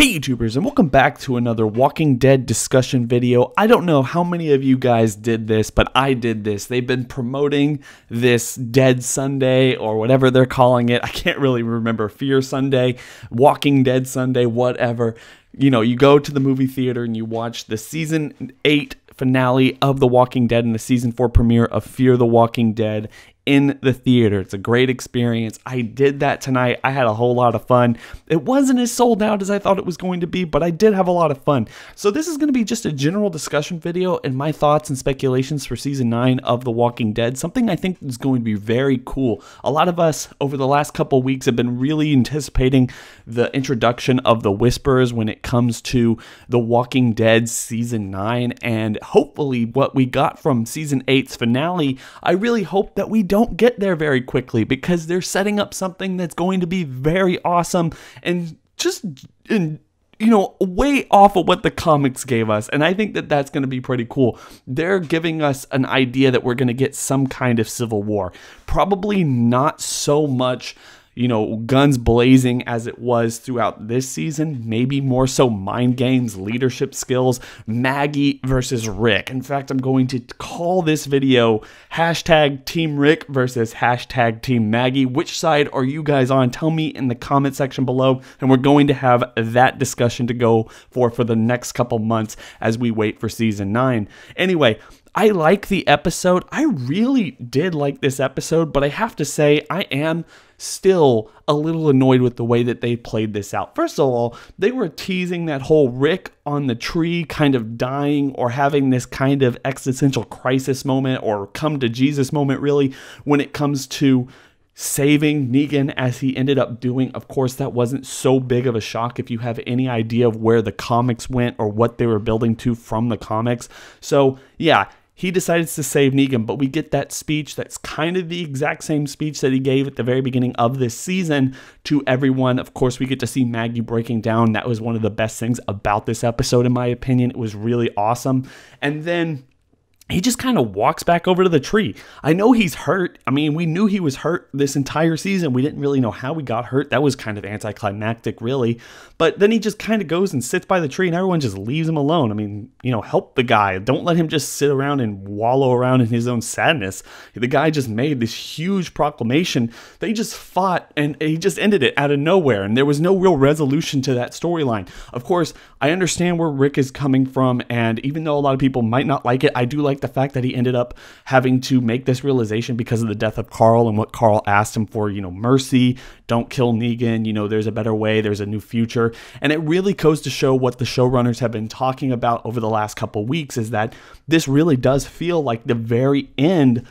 Hey YouTubers, and welcome back to another Walking Dead discussion video. I don't know how many of you guys did this, but I did this. They've been promoting this Dead Sunday or whatever they're calling it. I can't really remember. Fear Sunday, Walking Dead Sunday, whatever. You know, you go to the movie theater and you watch the season 8 finale of The Walking Dead and the season 4 premiere of Fear the Walking Dead in the theater. It's a great experience. I did that tonight. I had a whole lot of fun. It wasn't as sold out as I thought it was going to be, but I did have a lot of fun. So this is going to be just a general discussion video and my thoughts and speculations for season 9 of The Walking Dead, something I think is going to be very cool. A lot of us over the last couple of weeks have been really anticipating the introduction of the Whisperers when it comes to The Walking Dead season 9, and hopefully what we got from season 8's finale, I really hope that we don't get there very quickly, because they're setting up something that's going to be very awesome and just way off of what the comics gave us. And I think that that's going to be pretty cool. They're giving us an idea that we're going to get some kind of civil war. Probably not so much, guns blazing as it was throughout this season. Maybe more so mind games, leadership skills, Maggie versus Rick. In fact, I'm going to call this video hashtag Team Rick versus hashtag Team Maggie. Which side are you guys on? Tell me in the comment section below, and we're going to have that discussion to go for the next couple months as we wait for season 9. Anyway, I like the episode. I really did like this episode, but I have to say I am still a little annoyed with the way that they played this out. First of all, they were teasing that whole Rick on the tree kind of dying or having this kind of existential crisis moment or come to Jesus moment, really, when it comes to saving Negan as he ended up doing. Of course, that wasn't so big of a shock if you have any idea of where the comics went or what they were building to from the comics. So yeah, he decides to save Negan, but we get that speech that's kind of the exact same speech that he gave at the very beginning of this season to everyone. Of course, we get to see Maggie breaking down. That was one of the best things about this episode, in my opinion. It was really awesome. And then he just kind of walks back over to the tree. I know he's hurt. I mean, we knew he was hurt this entire season. We didn't really know how he got hurt. That was kind of anticlimactic, really. But then he just kind of goes and sits by the tree and everyone just leaves him alone. I mean, help the guy. Don't let him just sit around and wallow around in his own sadness. The guy just made this huge proclamation. They just fought and he just ended it out of nowhere. And there was no real resolution to that storyline. Of course, I understand where Rick is coming from. And even though a lot of people might not like it, I do like the fact that he ended up having to make this realization because of the death of Carl and what Carl asked him for, mercy, don't kill Negan, there's a better way, there's a new future. And it really goes to show what the showrunners have been talking about over the last couple weeks, is that this really does feel like the very end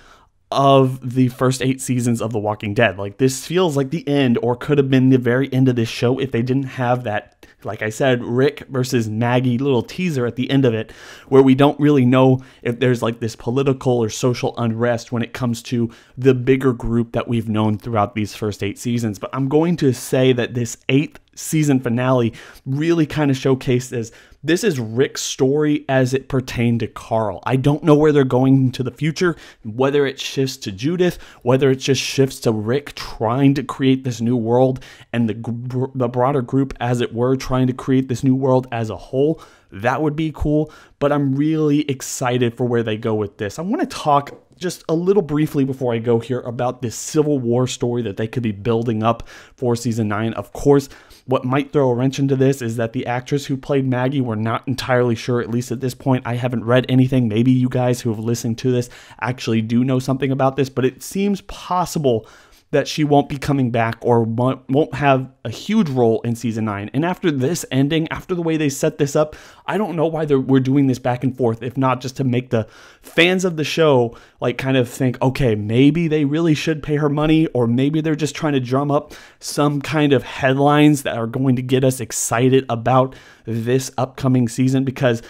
of the first 8 seasons of The Walking Dead. Like, this feels like the end, or could have been the very end of this show if they didn't have that, like I said, Rick versus Maggie little teaser at the end of it, where we don't really know if there's like this political or social unrest when it comes to the bigger group that we've known throughout these first 8 seasons. But I'm going to say that this 8th season finale really kind of showcases this is Rick's story as it pertained to Carl. I don't know where they're going into the future, whether it shifts to Judith, whether it just shifts to Rick trying to create this new world and the broader group, as it were, trying to create this new world as a whole. That would be cool, but I'm really excited for where they go with this. I want to talk just a little briefly before I go here about this Civil War story that they could be building up for season 9. Of course, what might throw a wrench into this is that the actress who played Maggie, we're not entirely sure, at least at this point. I haven't read anything. Maybe you guys who have listened to this actually do know something about this, but it seems possible that she won't be coming back or won't have a huge role in season 9. And after this ending, after the way they set this up, I don't know why we're doing this back and forth, if not just to make the fans of the show like kind of think, okay, maybe they really should pay her money, or maybe they're just trying to drum up some kind of headlines that are going to get us excited about this upcoming season, because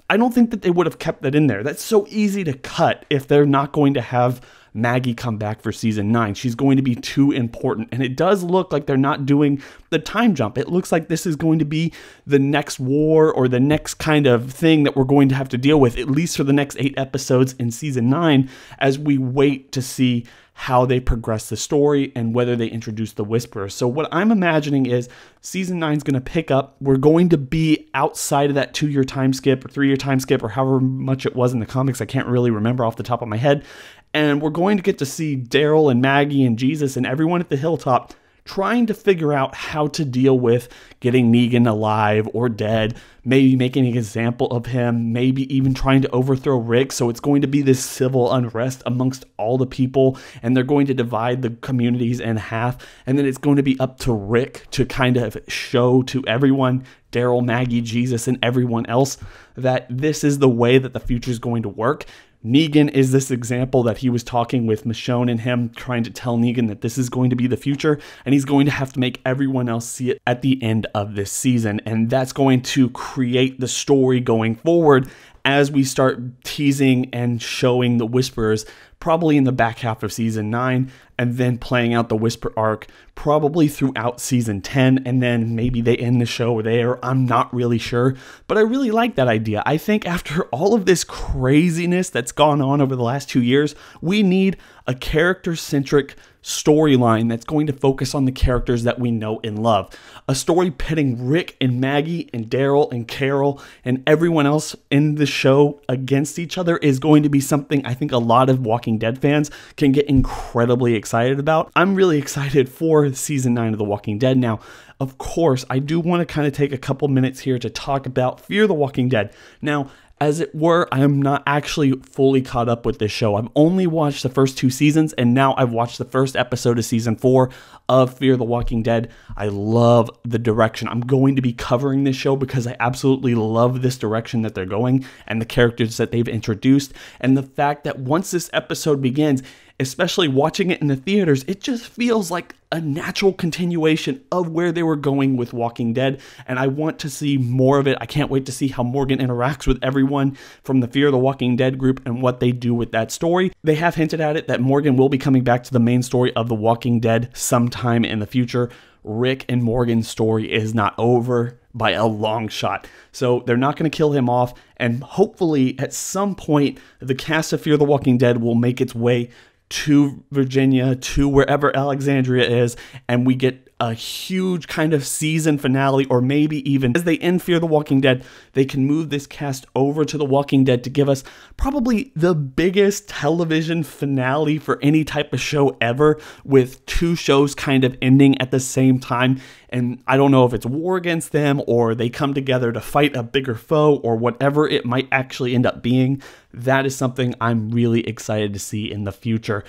I don't think that they would have kept that in there. That's so easy to cut if they're not going to have Maggie come back for season 9. She's going to be too important. And it does look like they're not doing the time jump. It looks like this is going to be the next war or the next kind of thing that we're going to have to deal with, at least for the next 8 episodes in season 9, as we wait to see how they progress the story and whether they introduce the Whisperers. So what I'm imagining is season 9 is going to pick up. We're going to be outside of that 2-year time skip or 3-year time skip or however much it was in the comics. I can't really remember off the top of my head. And we're going to get to see Daryl and Maggie and Jesus and everyone at the hilltop trying to figure out how to deal with getting Negan alive or dead, maybe making an example of him, maybe even trying to overthrow Rick. So it's going to be this civil unrest amongst all the people, and they're going to divide the communities in half. And then it's going to be up to Rick to kind of show to everyone, Daryl, Maggie, Jesus, and everyone else, that this is the way that the future is going to work. Negan is this example that he was talking with Michonne and him trying to tell Negan that this is going to be the future, and he's going to have to make everyone else see it at the end of this season. And that's going to create the story going forward as we start teasing and showing the Whisperers probably in the back half of season 9, and then playing out the Whisper arc probably throughout season 10, and then maybe they end the show there. I'm not really sure, but I really like that idea. I think after all of this craziness that's gone on over the last 2 years, we need a character-centric storyline that's going to focus on the characters that we know and love. A story pitting Rick and Maggie and Daryl and Carol and everyone else in the show against each other is going to be something I think a lot of Walking Dead fans can get incredibly excited about. I'm really excited for season 9 of The Walking Dead. Now, of course, I do want to kind of take a couple minutes here to talk about Fear the Walking Dead. Now, as it were, I am not actually fully caught up with this show. I've only watched the first 2 seasons, and now I've watched the first episode of season 4 of Fear the Walking Dead. I love the direction. I'm going to be covering this show because I absolutely love this direction that they're going and the characters that they've introduced, and the fact that once this episode begins, especially watching it in the theaters, it just feels like a natural continuation of where they were going with Walking Dead, and I want to see more of it. I can't wait to see how Morgan interacts with everyone from the Fear the Walking Dead group and what they do with that story. They have hinted at it that Morgan will be coming back to the main story of The Walking Dead sometime in the future. Rick and Morgan's story is not over by a long shot. So they're not going to kill him off, and hopefully at some point the cast of Fear the Walking Dead will make its way to Virginia, to wherever Alexandria is, and we get a huge kind of season finale, or maybe even as they end Fear the Walking Dead, they can move this cast over to The Walking Dead to give us probably the biggest television finale for any type of show ever, with 2 shows kind of ending at the same time. And I don't know if it's war against them or they come together to fight a bigger foe or whatever it might actually end up being. That is something I'm really excited to see in the future.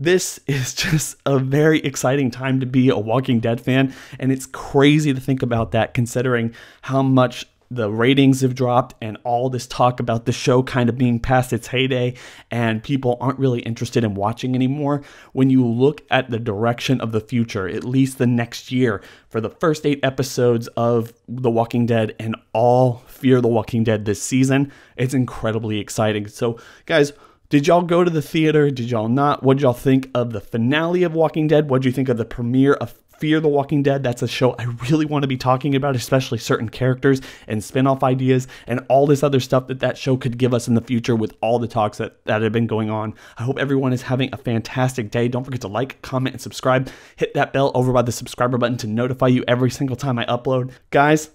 This is just a very exciting time to be a Walking Dead fan, and it's crazy to think about that considering how much the ratings have dropped and all this talk about the show kind of being past its heyday and people aren't really interested in watching anymore. When you look at the direction of the future, at least the next year, for the first 8 episodes of The Walking Dead and all Fear the Walking Dead this season, it's incredibly exciting. So guys, did y'all go to the theater? Did y'all not? What did y'all think of the finale of Walking Dead? What did you think of the premiere of Fear the Walking Dead? That's a show I really want to be talking about, especially certain characters and spin-off ideas and all this other stuff that show could give us in the future with all the talks that have been going on. I hope everyone is having a fantastic day. Don't forget to like, comment, and subscribe. Hit that bell over by the subscriber button to notify you every single time I upload. Guys,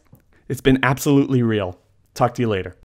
it's been absolutely real. Talk to you later.